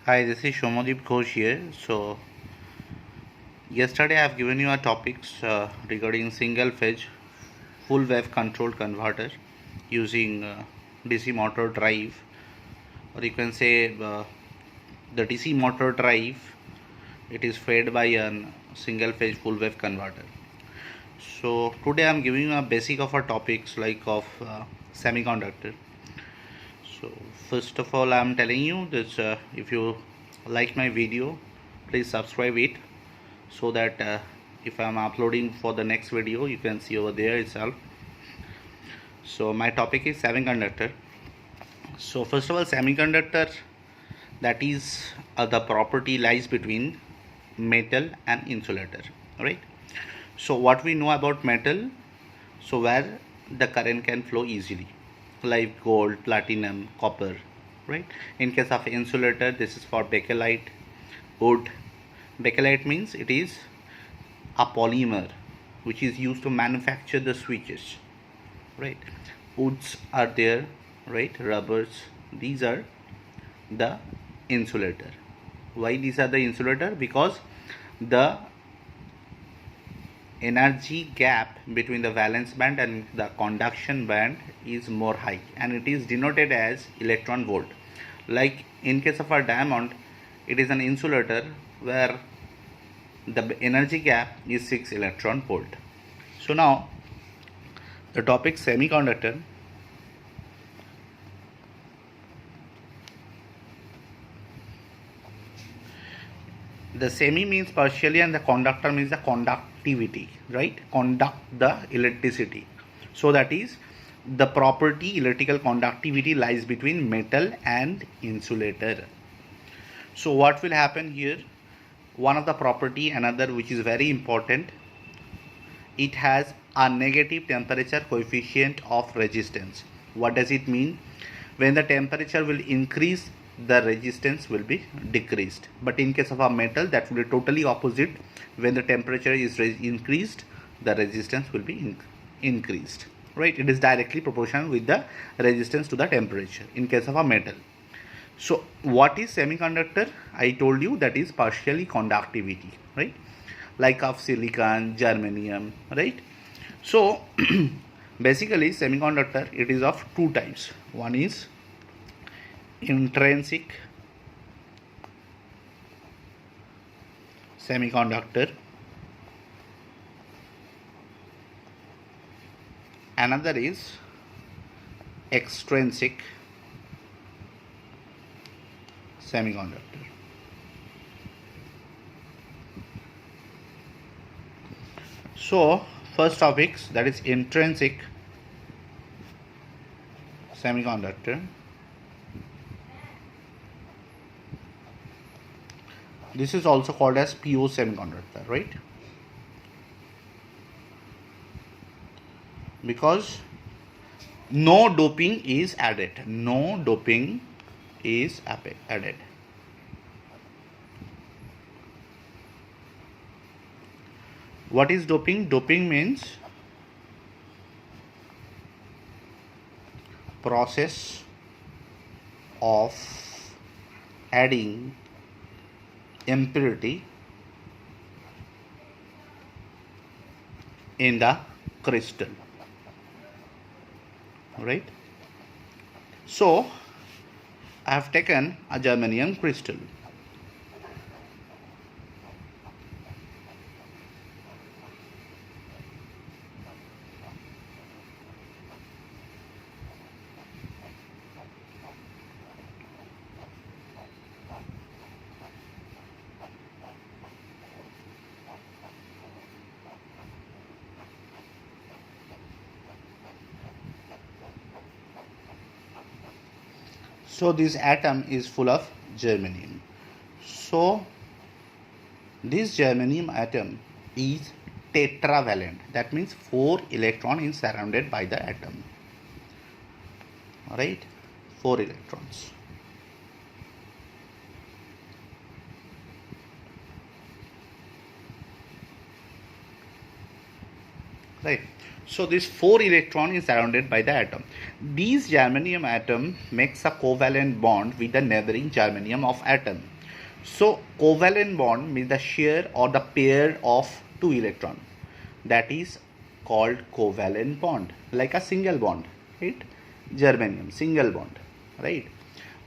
Hi, this is Shomodeep Ghosh here. So, yesterday I have given you a topics regarding single phase full wave control converter using DC motor drive, or you can say the DC motor drive. It is fed by a single phase full wave converter. So today I am giving you a basic of our topics like of semiconductor. So first of all, I am telling you this: if you like my video, please subscribe it so that if I am uploading for the next video, you can see over there itself. So my topic is semiconductor. So first of all, semiconductor, that is the property lies between metal and insulator, right? So what we know about metal, so where the current can flow easily, like gold, platinum, copper, right? In case of insulator, this is for bakelite, wood. Bakelite means it is a polymer which is used to manufacture the switches, right? Woods are there, right? Rubbers, these are the insulator. Why these are the insulator? Because the energy gap between the valence band and the conduction band is more high, and it is denoted as electron volt. Like in case of a diamond, it is an insulator where the energy gap is 6 electron volt. So now the topic semiconductor. The semi means partially and the conductor means the conductivity, right? Conduct the electricity. So that is the property electrical conductivity lies between metal and insulator. So what will happen here? One of the property, another which is very important, it has a negative temperature coefficient of resistance. What does it mean? When the temperature will increase, the resistance will be decreased. But in case of a metal, that will be totally opposite. When the temperature is increased, the resistance will be increased, right? It is directly proportional with the resistance to the temperature in case of a metal. So what is semiconductor? I told you that is partially conductivity, right? Like of silicon, germanium, right? So basically semiconductor, it is of two types. One is intrinsic semiconductor, another is extrinsic semiconductor. So first topics, that is intrinsic semiconductor. This is also called as PO semiconductor, right? Because no doping is added. No doping is added. What is doping? Doping means process of adding impurity in the crystal, right? So I have taken a germanium crystal. So this atom is full of germanium. So this germanium atom is tetravalent. That means 4 electrons is surrounded by the atom. Right? 4 electrons. Right? So this 4 electron is surrounded by the atom. This germanium atom makes a covalent bond with the neighboring germanium of atom. So covalent bond means the share or the pair of two electrons. That is called covalent bond, like a single bond, right? Germanium, single bond, right?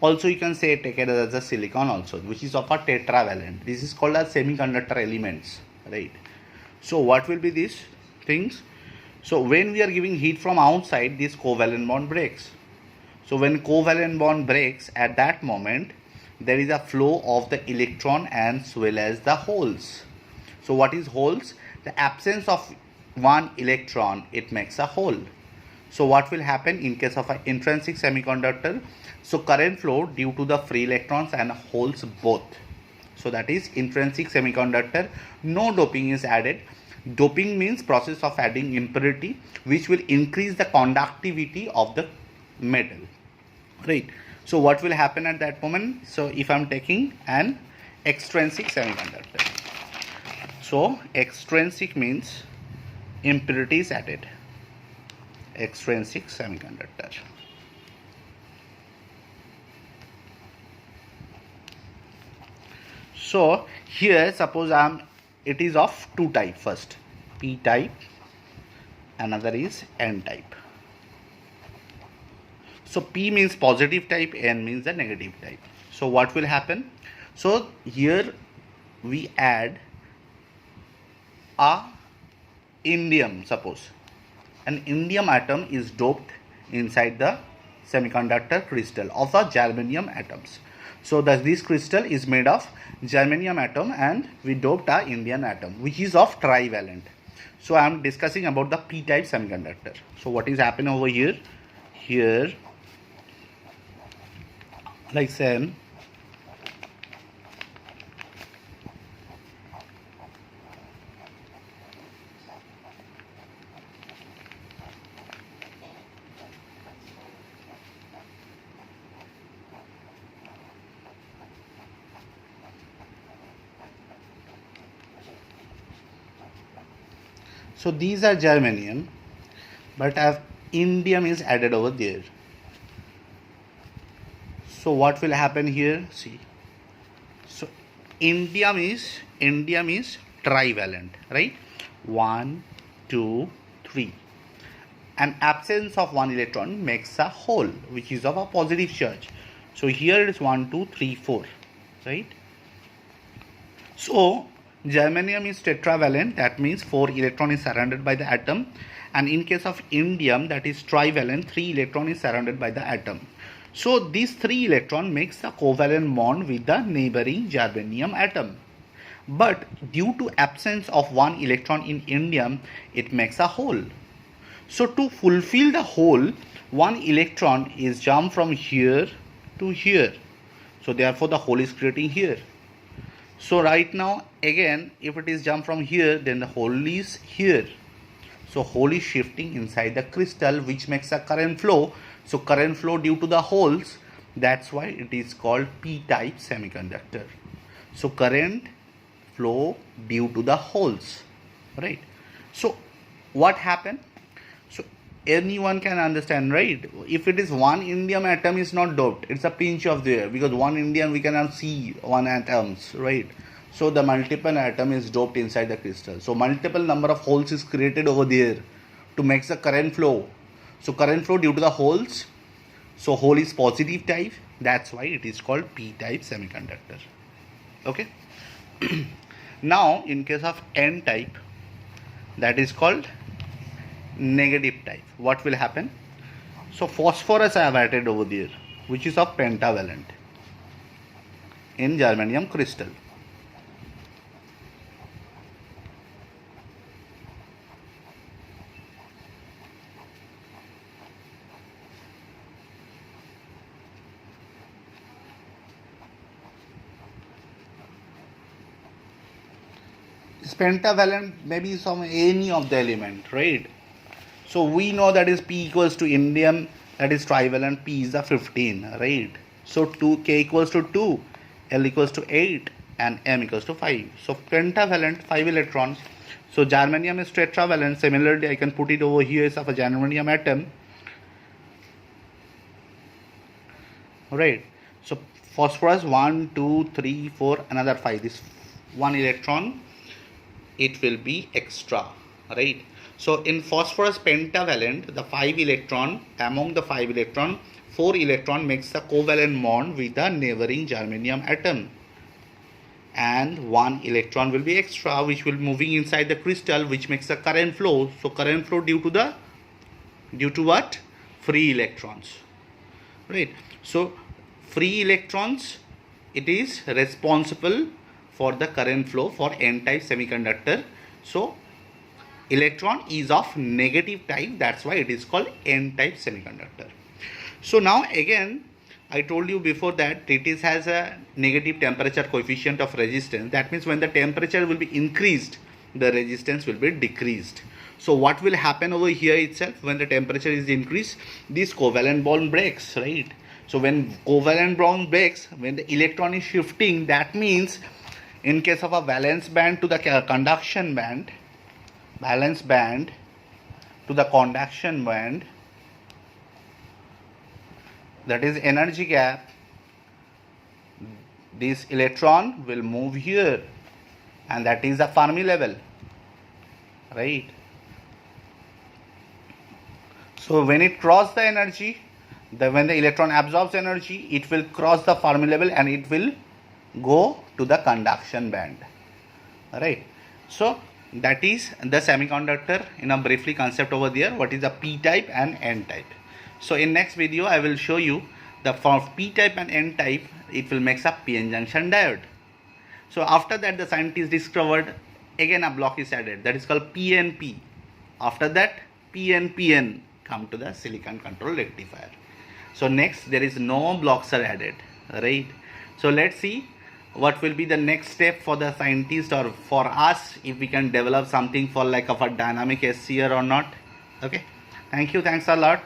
Also you can say take it as a silicon also, which is of a tetravalent. This is called as semiconductor elements, right? So what will be these things? So when we are giving heat from outside, this covalent bond breaks. So when covalent bond breaks, at that moment there is a flow of the electron as well as the holes. So what is holes? The absence of one electron, it makes a hole. So what will happen in case of an intrinsic semiconductor? So current flow due to the free electrons and holes both. So that is intrinsic semiconductor. No doping is added. Doping means process of adding impurity which will increase the conductivity of the metal, right? So what will happen at that moment? So if I'm taking an extrinsic semiconductor, so extrinsic means impurity is added, extrinsic semiconductor. So here suppose it is of two type. First p type, another is n type. So p means positive type, n means the negative type. So what will happen? So here we add a indium. Suppose an indium atom is doped inside the semiconductor crystal of the germanium atoms. So this crystal is made of germanium atom and we doped a indium atom which is of trivalent. So I am discussing about the p type semiconductor. So what is happening over here? Here, like say, so these are germanium, but indium is added over there. So what will happen here? See, so indium is trivalent, right? 1, 2, 3. An absence of one electron makes a hole which is of a positive charge. So here it is 1, 2, 3, 4, right? So germanium is tetravalent, that means 4 electron is surrounded by the atom, and in case of indium, that is trivalent, 3 electron is surrounded by the atom. So these 3 electron makes a covalent bond with the neighboring germanium atom. But due to absence of one electron in indium, it makes a hole. So to fulfill the hole, one electron is jumped from here to here. So therefore the hole is creating here. So right now again, if it is jumped from here, then the hole is here. So hole is shifting inside the crystal which makes a current flow. So current flow due to the holes, that's why it is called p-type semiconductor. So current flow due to the holes, right? So what happened? So anyone can understand, right? If it is one indium atom is not doped, it's a pinch of there, because one indium we cannot see one atoms, right? So the multiple atom is doped inside the crystal. So multiple number of holes is created over there to make the current flow. So current flow due to the holes. So hole is positive type. That's why it is called p-type semiconductor. Okay. Now in case of n type, that is called negative type. What will happen? So phosphorus I have added over there, which is of pentavalent in germanium crystal. Pentavalent maybe some any of the element, right? So we know that is p equals to indium, that is trivalent, p is the 15, right? So 2k equals to 2, l equals to 8, and m equals to 5. So pentavalent, 5 electrons. So germanium is tetravalent. Similarly, I can put it over here as of a germanium atom, right? So phosphorus 1 2 3 4 another 5, this 1 electron it will be extra, right? So in phosphorus pentavalent, the 5 electron, among the 5 electron, 4 electron makes the covalent bond with the neighboring germanium atom, and 1 electron will be extra, which will moving inside the crystal, which makes a current flow. So current flow due to what? Free electrons, right? So free electrons, it is responsible for the current flow for n-type semiconductor. So electron is of negative type, that's why it is called n-type semiconductor. So now again, I told you before that it has a negative temperature coefficient of resistance. That means when the temperature will be increased, the resistance will be decreased. So what will happen over here itself? When the temperature is increased, this covalent bond breaks, right? So when covalent bond breaks, when the electron is shifting, that means in case of a valence band to the conduction band, valence band to the conduction band, that is energy gap, this electron will move here, and that is the Fermi level, right? So when it crosses the energy, when the electron absorbs energy, it will cross the Fermi level and it will go to the conduction band, right? So that is the semiconductor in a briefly concept over there, what is the p-type and n-type. So in next video I will show you the for p-type and n-type, it will make a p-n junction diode. So after that the scientists discovered again a block is added, that is called PNP. After that PNPN come to the silicon control rectifier. So next there is no blocks are added, right? So let's see what will be the next step for the scientist or for us, if we can develop something for like of a dynamic SCR or not. Okay, thank you, thanks a lot.